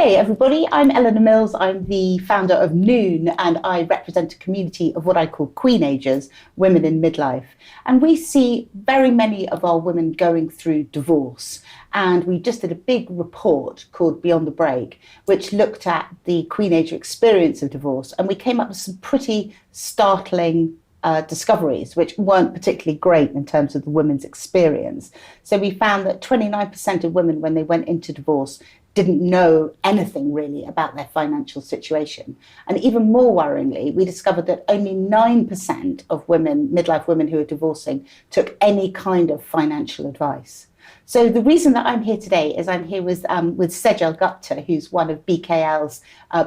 Hey everybody, I'm Eleanor Mills. I'm the founder of Noon, and I represent a community of what I call queenagers, women in midlife. And we see very many of our women going through divorce. And we just did a big report called Beyond the Break, which looked at the queenager experience of divorce. And we came up with some pretty startling discoveries, which weren't particularly great in terms of the women's experience. So we found that 29% of women, when they went into divorce, didn't know anything really about their financial situation. And even more worryingly, we discovered that only 9% of women, midlife women who are divorcing, took any kind of financial advice. So the reason that I'm here today is I'm here with Sehjal Gupta, who's one of BKL's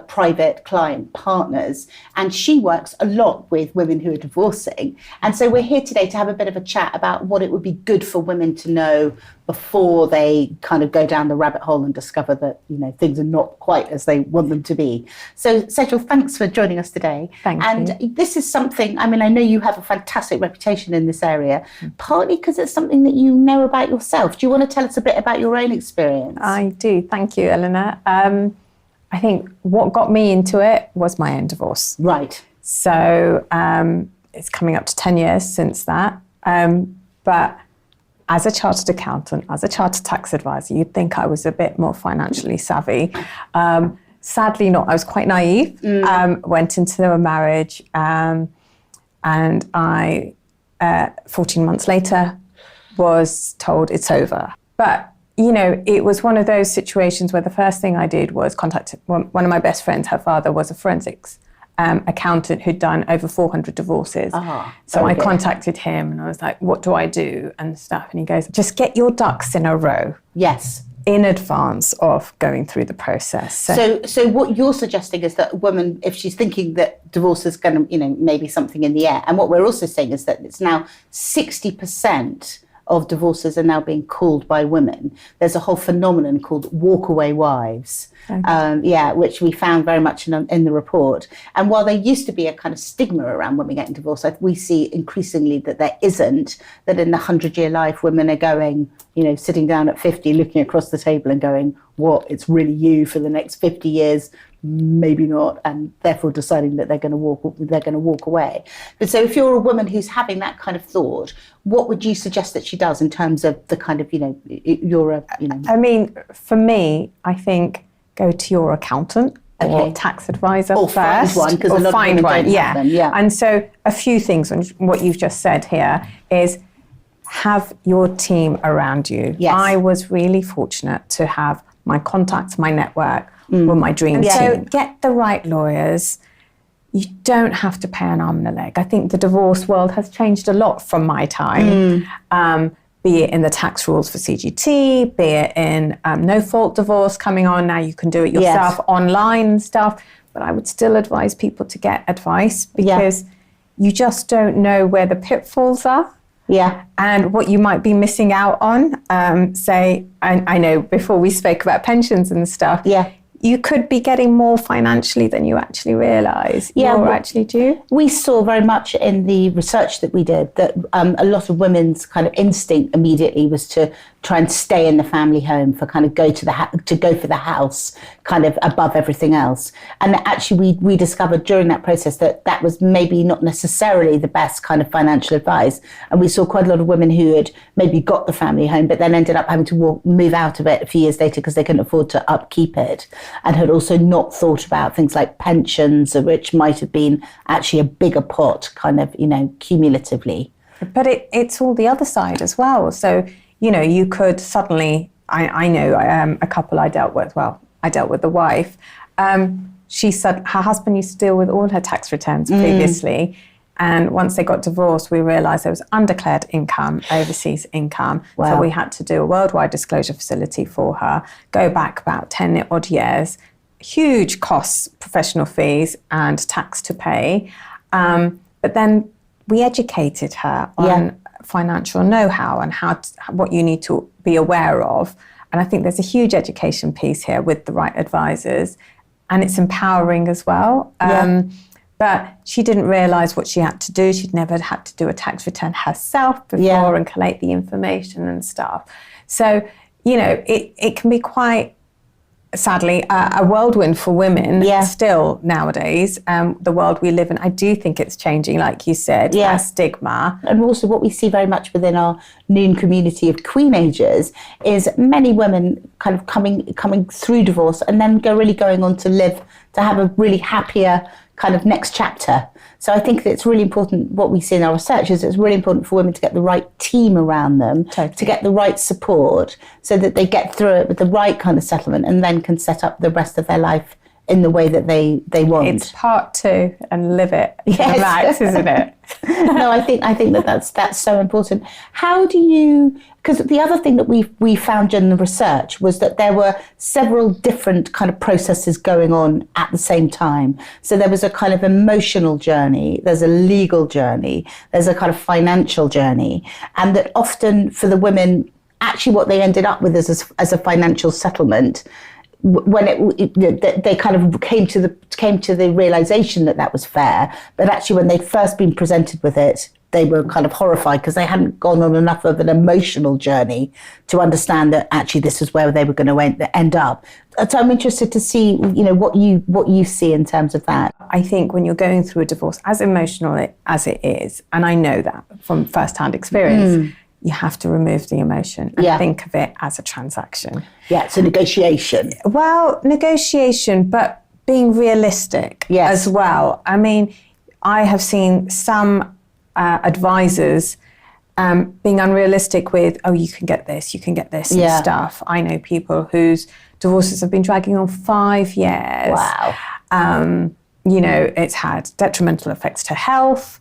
private client partners, and she works a lot with women who are divorcing. And so we're here today to have a bit of a chat about what it would be good for women to know before they kind of go down the rabbit hole and discover that, you know, things are not quite as they want them to be. So Sehjal, thanks for joining us today. Thank you. And this is something, I mean, I know you have a fantastic reputation in this area, partly because it's something that you know about yourself. Do you want to tell us a bit about your own experience? I do. Thank you, Eleanor. I think what got me into it was my own divorce. Right. So it's coming up to 10 years since that. But as a chartered accountant, as a chartered tax advisor, you'd think I was a bit more financially savvy. Sadly not. I was quite naive. Went into a marriage and I, 14 months later, was told it's over. But, you know, it was one of those situations where the first thing I did was contact one of my best friends. Her father was a forensics accountant who'd done over 400 divorces. So I contacted him and I was like, what do I do and stuff? And he goes, just get your ducks in a row. Yes. In advance of going through the process. So what you're suggesting is that a woman, if she's thinking that divorce is going to, you know, maybe something in the air, and what we're also saying is that it's now 60% of divorces are now being called by women. There's a whole phenomenon called walkaway wives, which we found very much in the report. And while there used to be a kind of stigma around women getting divorced, we see increasingly that there isn't, that in the 100-year life, women are going, you know, sitting down at 50, looking across the table and going, what, it's really you for the next 50 years? Maybe not, and therefore deciding that they're going to walk away. But so if you're a woman who's having that kind of thought, what would you suggest that she does in terms of the kind of, you know, I mean, for me, I think go to your accountant or tax advisor or first. Find one, yeah. And so a few things on what you've just said here is have your team around you. Yes. I was really fortunate to have my contacts, my network, were my dream team. So get the right lawyers. You don't have to pay an arm and a leg. I think the divorce world has changed a lot from my time, be it in the tax rules for CGT, be it in no-fault divorce coming on. Now you can do it yourself online and stuff. But I would still advise people to get advice because you just don't know where the pitfalls are. Yeah. And what you might be missing out on. I know before we spoke about pensions and stuff. Yeah. You could be getting more financially than you actually realise. You're actually due. We saw very much in the research that we did that a lot of women's kind of instinct immediately was to try and stay in the family home, for kind of go for the house kind of above everything else. And actually we discovered during that process that that was maybe not necessarily the best kind of financial advice. And we saw quite a lot of women who had maybe got the family home, but then ended up having to move out of it a few years later because they couldn't afford to upkeep it, and had also not thought about things like pensions, which might have been actually a bigger pot kind of, you know, cumulatively. But it's all the other side as well. So, you know, you could suddenly, I know a couple I dealt with, I dealt with the wife. She said her husband used to deal with all her tax returns previously. And once they got divorced, we realised there was undeclared income, overseas income. Wow. So we had to do a worldwide disclosure facility for her, go back about 10 odd years, huge costs, professional fees and tax to pay. But then we educated her on financial know-how and what you need to be aware of. And I think there's a huge education piece here with the right advisors, and it's empowering as well. But she didn't realise what she had to do. She'd never had to do a tax return herself before and collate the information and stuff. So, you know, it can be quite sadly, a whirlwind for women Yeah. still nowadays. The world we live in, I do think it's changing, like you said, Yeah. that stigma. And also what we see very much within our Noon community of queenagers is many women kind of coming through divorce and then going on to have a really happier kind of next chapter. So I think that it's really important, what we see in our research is it's really important for women to get the right team around them, Totally. to get the right support so that they get through it with the right kind of settlement and then can set up the rest of their life in the way that they want. It's part 2 and live it to the Yes. max, isn't it? No, I think that's so important. How do you? Because the other thing that we found in the research was that there were several different kind of processes going on at the same time. So there was a kind of emotional journey, there's a legal journey, there's a kind of financial journey, and that often for the women, actually what they ended up with as a financial settlement, when they kind of came to the realization that was fair, but actually when they'd first been presented with it, they were kind of horrified because they hadn't gone on enough of an emotional journey to understand that actually this is where they were going to end up. So I'm interested to see, what you see in terms of that. I think when you're going through a divorce, as emotional as it is, and I know that from first-hand experience, you have to remove the emotion and think of it as a transaction. Yeah, it's a negotiation. Well, negotiation, but being realistic as well. I mean, I have seen some advisors being unrealistic with, you can get this and stuff. I know people whose divorces have been dragging on 5 years. Wow. It's had detrimental effects to health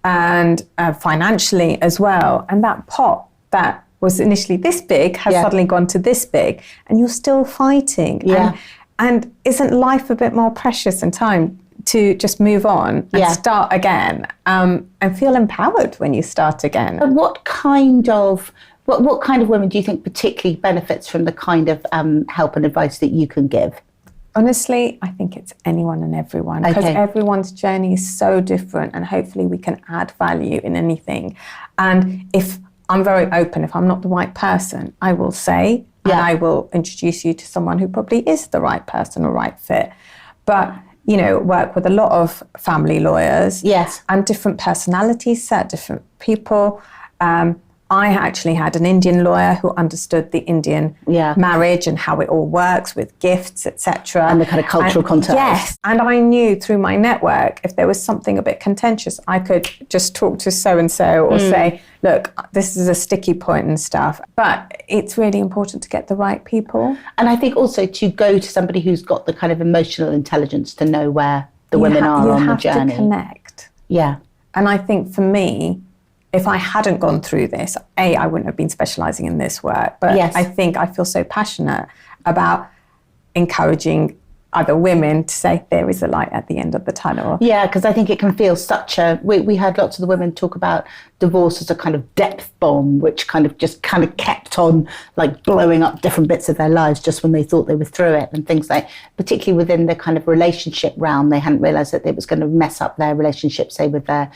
and financially as well. And that pot that was initially this big has suddenly gone to this big, and you're still fighting. Yeah. And isn't life a bit more precious in time to just move on and start again and feel empowered when you start again? And what kind of women do you think particularly benefits from the kind of help and advice that you can give? Honestly, I think it's anyone and everyone, because everyone's journey is so different, and hopefully we can add value in anything. And if I'm very open, if I'm not the right person, I will say, and I will introduce you to someone who probably is the right person or right fit. But, work with a lot of family lawyers and different personalities, different people. I actually had an Indian lawyer who understood the Indian marriage and how it all works with gifts, etc. And the kind of cultural context. Yes, and I knew through my network, if there was something a bit contentious, I could just talk to so-and-so or say, look, this is a sticky point and stuff. But it's really important to get the right people. And I think also to go to somebody who's got the kind of emotional intelligence to know where the women are on the journey. You have to connect. Yeah. And I think for me, if I hadn't gone through this, I wouldn't have been specialising in this work. But I think I feel so passionate about encouraging other women to say there is a light at the end of the tunnel. Yeah, because I think it can feel we had lots of the women talk about divorce as a kind of depth bomb, which kind of kept on like blowing up different bits of their lives just when they thought they were through it, and things like, particularly within the kind of relationship realm, they hadn't realised that it was going to mess up their relationship, say with the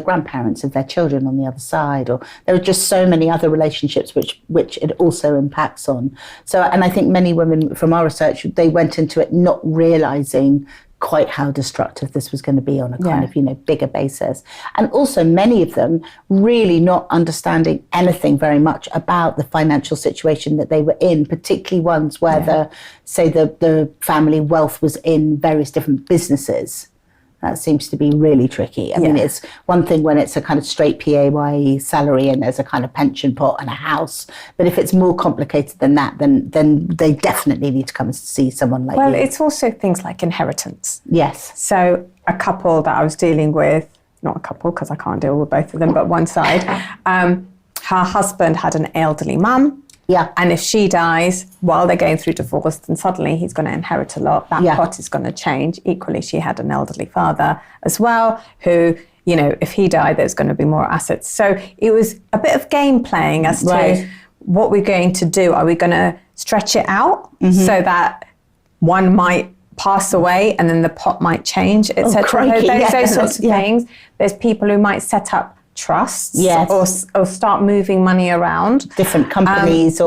grandparents of their children on the other side, or there were just so many other relationships which it also impacts on. So, and I think many women from our research, they went into it not realising quite how destructive this was going to be on a kind of, bigger basis. And also many of them really not understanding anything very much about the financial situation that they were in, particularly ones where the family wealth was in various different businesses. That seems to be really tricky. I mean, it's one thing when it's a kind of straight PAYE salary and there's a kind of pension pot and a house. But if it's more complicated than that, then they definitely need to come and see someone like you. Well, it's also things like inheritance. Yes. So a couple that I was dealing with, not a couple because I can't deal with both of them, but one side, her husband had an elderly mum. Yeah. And if she dies while they're going through divorce, then suddenly he's going to inherit a lot. That pot is going to change. Equally, she had an elderly father as well, who, if he died, there's going to be more assets. So it was a bit of game playing as to what we're going to do. Are we going to stretch it out so that one might pass away and then the pot might change, etc.? Those sorts of things. There's people who might set up trusts or start moving money around. Different companies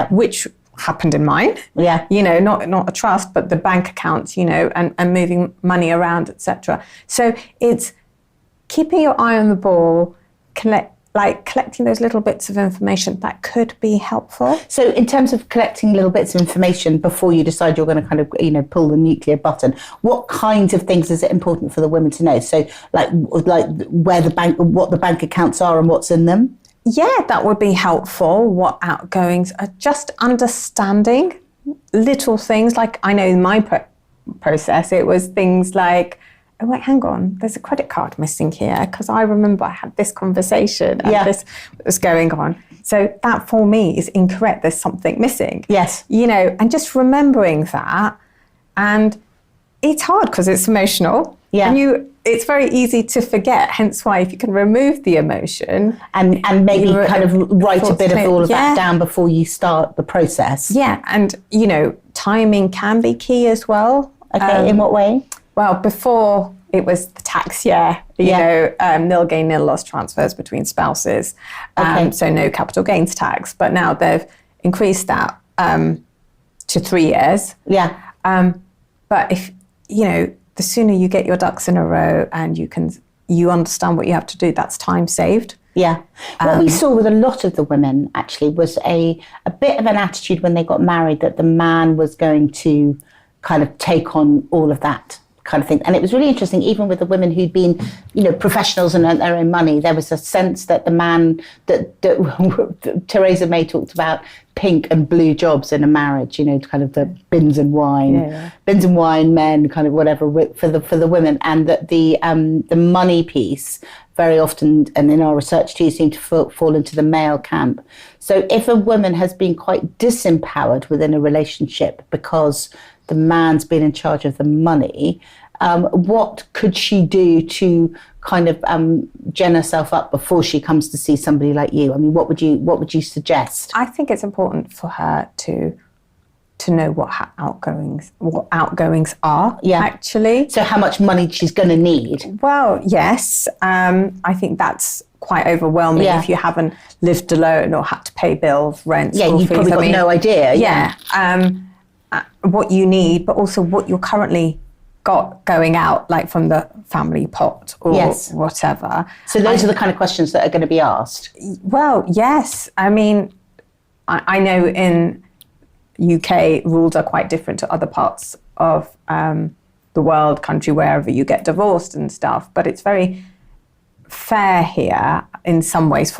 which happened in mine. Yeah. Not a trust, but the bank accounts, and moving money around, etc. So it's keeping your eye on the ball, collecting those little bits of information that could be helpful. So in terms of collecting little bits of information before you decide you're going to kind of, pull the nuclear button, what kinds of things is it important for the women to know? So like what the bank accounts are and what's in them? Yeah, that would be helpful. What outgoings are, just understanding little things. Like I know in my process, it was things like, oh wait, hang on, there's a credit card missing here because I remember I had this conversation and this was going on. So that for me is incorrect. There's something missing. Yes. And just remembering that. And it's hard because it's emotional. Yeah. And it's very easy to forget, hence why if you can remove the emotion. And maybe kind of write a bit of all of that down before you start the process. Yeah, and timing can be key as well. Okay, in what way? Well, before it was the tax year, nil gain, nil loss transfers between spouses. So no capital gains tax. But now they've increased that to 3 years. Yeah. But if, the sooner you get your ducks in a row and you understand what you have to do, that's time saved. Yeah. What we saw with a lot of the women actually was a bit of an attitude when they got married that the man was going to kind of take on all of that kind of thing. And it was really interesting, even with the women who'd been, professionals and earned their own money, there was a sense that the man, that Theresa May talked about pink and blue jobs in a marriage, kind of the bins and wine men, kind of whatever for the women, and that the money piece very often, and in our research too, seem to fall into the male camp. So if a woman has been quite disempowered within a relationship because the man's been in charge of the money, what could she do to kind of gen herself up before she comes to see somebody like you? I mean, what would you suggest? I think it's important for her to know what outgoings are, actually. So how much money she's going to need? Well, yes. I think that's quite overwhelming if you haven't lived alone or had to pay bills, rent, school you've fees. Probably got no idea. Yeah. What you need, but also what you're currently got going out, like from the family pot or whatever. So those are the kind of questions that are going to be asked? Well, yes. I mean, I know in UK rules are quite different to other parts of the world, country, wherever you get divorced and stuff, but it's very fair here in some ways.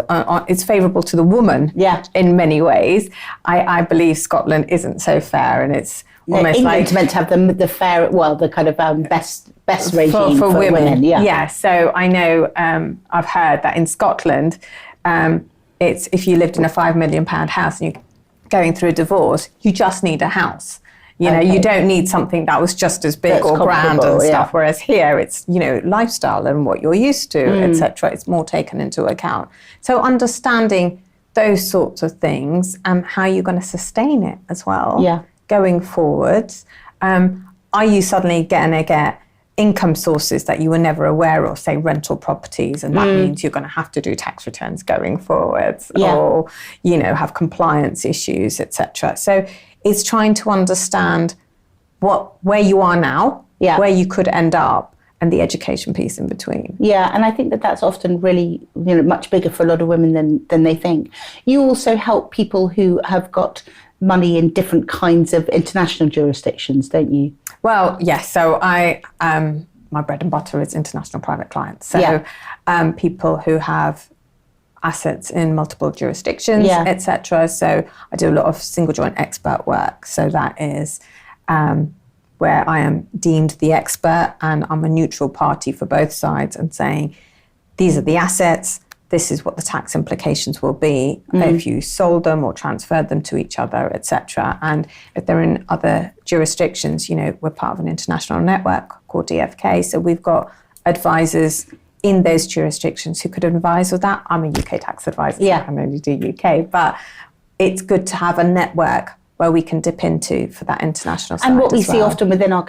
It's favourable to the woman in many ways. I believe Scotland isn't so fair, and it's almost England's meant to have the fair, the kind of best regime for women. Yeah, so I know I've heard that in Scotland, it's if you lived in a £5 million house and you're going through a divorce, you just need a house. You don't need something that was just as big or grand and stuff. Whereas here, it's lifestyle and what you're used to, etc. It's more taken into account. So understanding those sorts of things and how you're going to sustain it as well, going forwards. Are you suddenly going to get income sources that you were never aware of, say rental properties, and that means you're going to have to do tax returns going forwards, or have compliance issues, etc. So it's trying to understand where you are now, where you could end up, and the education piece in between. Yeah, and I think that's often really much bigger for a lot of women than they think. You also help people who have got money in different kinds of international jurisdictions, don't you? Well, yes. So my bread and butter is international private clients. So people who have assets in multiple jurisdictions, etc. So I do a lot of single joint expert work. So that is where I am deemed the expert and I'm a neutral party for both sides and saying, these are the assets, this is what the tax implications will be if you sold them or transferred them to each other, etc. And if they're in other jurisdictions, we're part of an international network called DFK. So we've got advisors in those jurisdictions who could advise with that. I'm a UK tax advisor, so I can only do UK, but it's good to have a network where we can dip into for that international side. And what we see often within our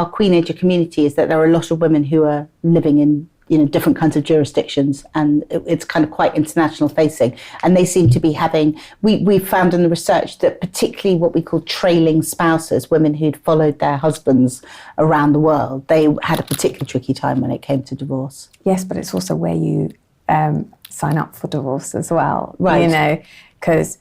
queenager community is that there are a lot of women who are living in different kinds of jurisdictions, and it's kind of quite international facing. And they seem to be having, we've found in the research that particularly what we call trailing spouses, women who'd followed their husbands around the world, they had a particularly tricky time when it came to divorce. Yes, but it's also where you sign up for divorce as well. Right. Because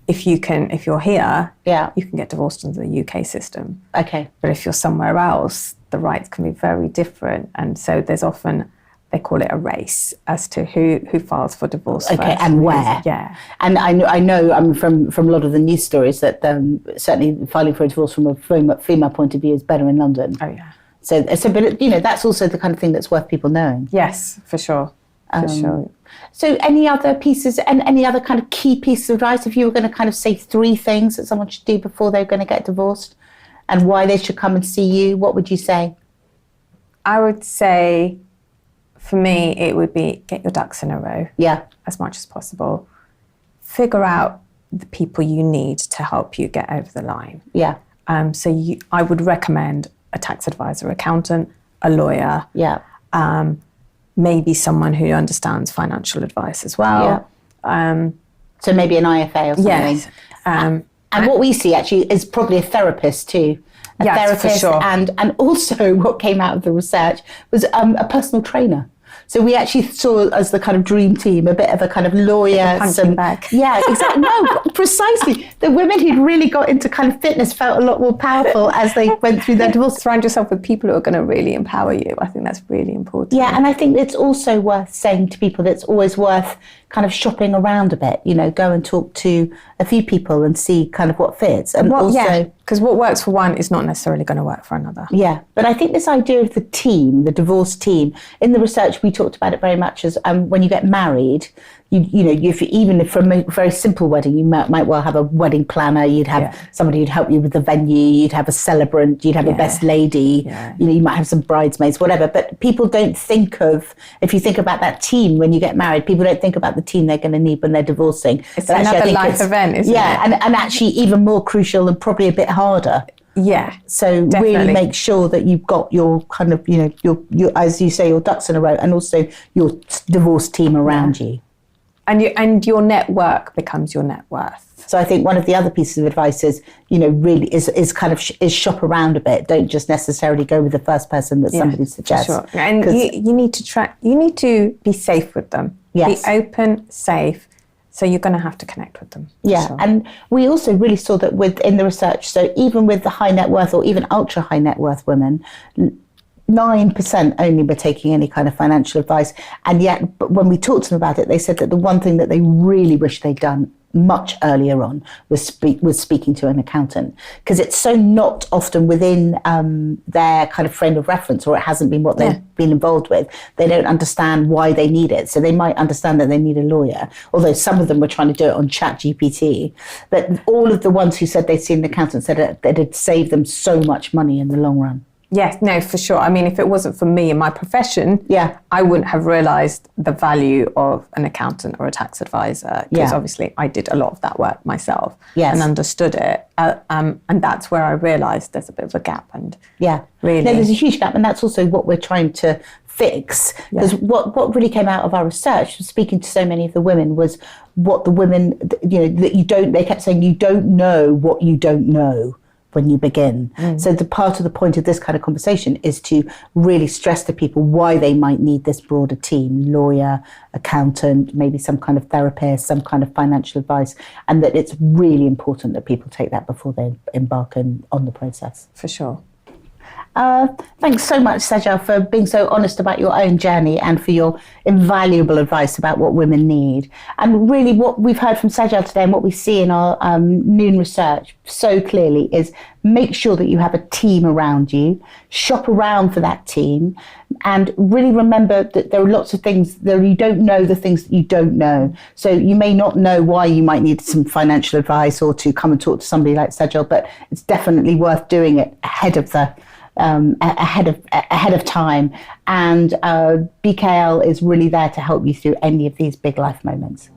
if you're here, yeah, you can get divorced under the UK system. Okay. But if you're somewhere else, the rights can be very different. And so there's often, they call it a race as to who files for divorce first. Okay, and where. Yeah. And I know from a lot of the news stories that certainly filing for a divorce from a female point of view is better in London. Oh, yeah. So but that's also the kind of thing that's worth people knowing. Yes, for sure. For sure. So any other pieces and any other kind of key pieces of advice, if you were going to kind of say 3 things that someone should do before they're going to get divorced and why they should come and see you, what would you say? I would say, for me, it would be get your ducks in a row. Yeah. As much as possible. Figure out the people you need to help you get over the line. Yeah. I would recommend a tax advisor, accountant, a lawyer. Yeah. Maybe someone who understands financial advice as well. Yeah. So maybe an IFA or something. Yes. And what we see actually is probably a therapist too. A therapist, for sure. And also what came out of the research was a personal trainer. So we actually saw as the kind of dream team a bit of a kind of lawyer. Punching bag. Yeah, exactly. No, precisely. The women who'd really got into kind of fitness felt a lot more powerful as they went through their divorce. Surround yourself with people who are going to really empower you. I think that's really important. Yeah, and I think it's also worth saying to people that it's always worth kind of shopping around a bit, go and talk to a few people and see kind of what fits. And because what works for one is not necessarily going to work for another. Yeah, but I think this idea of the team, the divorce team, in the research we talked about it very much as when you get married, even if from a very simple wedding, you might well have a wedding planner, you'd have somebody who'd help you with the venue, you'd have a celebrant, you'd have a best lady, you might have some bridesmaids, whatever. But people don't think of, if you think about that team when you get married, people don't think about the team they're going to need when they're divorcing. It's another life event, isn't it? Yeah, and actually even more crucial and probably a bit harder. Yeah. So definitely. Really make sure that you've got your kind of, your as you say, your ducks in a row, and also your divorce team around you. And your network becomes your net worth. So I think one of the other pieces of advice is, really is kind of is shop around a bit. Don't just necessarily go with the first person that somebody suggests. For sure. And you need to you need to be safe with them. Yes. Be open, safe. So you're going to have to connect with them. Yeah, sure. And we also really saw that within the research, so even with the high net worth or even ultra high net worth women, 9% only were taking any kind of financial advice. And yet, when we talked to them about it, they said that the one thing that they really wish they'd done much earlier on was speaking to an accountant, because it's so not often within their kind of frame of reference, or it hasn't been what they've been involved with. They don't understand why they need it. So they might understand that they need a lawyer, although some of them were trying to do it on ChatGPT. But all of the ones who said they'd seen an accountant said that it had saved them so much money in the long run. Yes, no, for sure. I mean, if it wasn't for me and my profession, I wouldn't have realised the value of an accountant or a tax advisor, because obviously I did a lot of that work myself and understood it. And that's where I realised there's a bit of a gap. And really, no, there's a huge gap, and that's also what we're trying to fix. Because what really came out of our research, speaking to so many of the women, was what the women, that they kept saying, you don't know what you don't know when you begin. So the part of the point of this kind of conversation is to really stress to people why they might need this broader team, lawyer, accountant, maybe some kind of therapist, some kind of financial advice, and that it's really important that people take that before they embark on the process. For sure. Thanks so much, Sehjal, for being so honest about your own journey and for your invaluable advice about what women need. And really what we've heard from Sehjal today and what we see in our Noon research so clearly is make sure that you have a team around you, shop around for that team, and really remember that there are lots of things that you don't know, the things that you don't know. So you may not know why you might need some financial advice or to come and talk to somebody like Sehjal, but it's definitely worth doing it ahead of time, and BKL is really there to help you through any of these big life moments.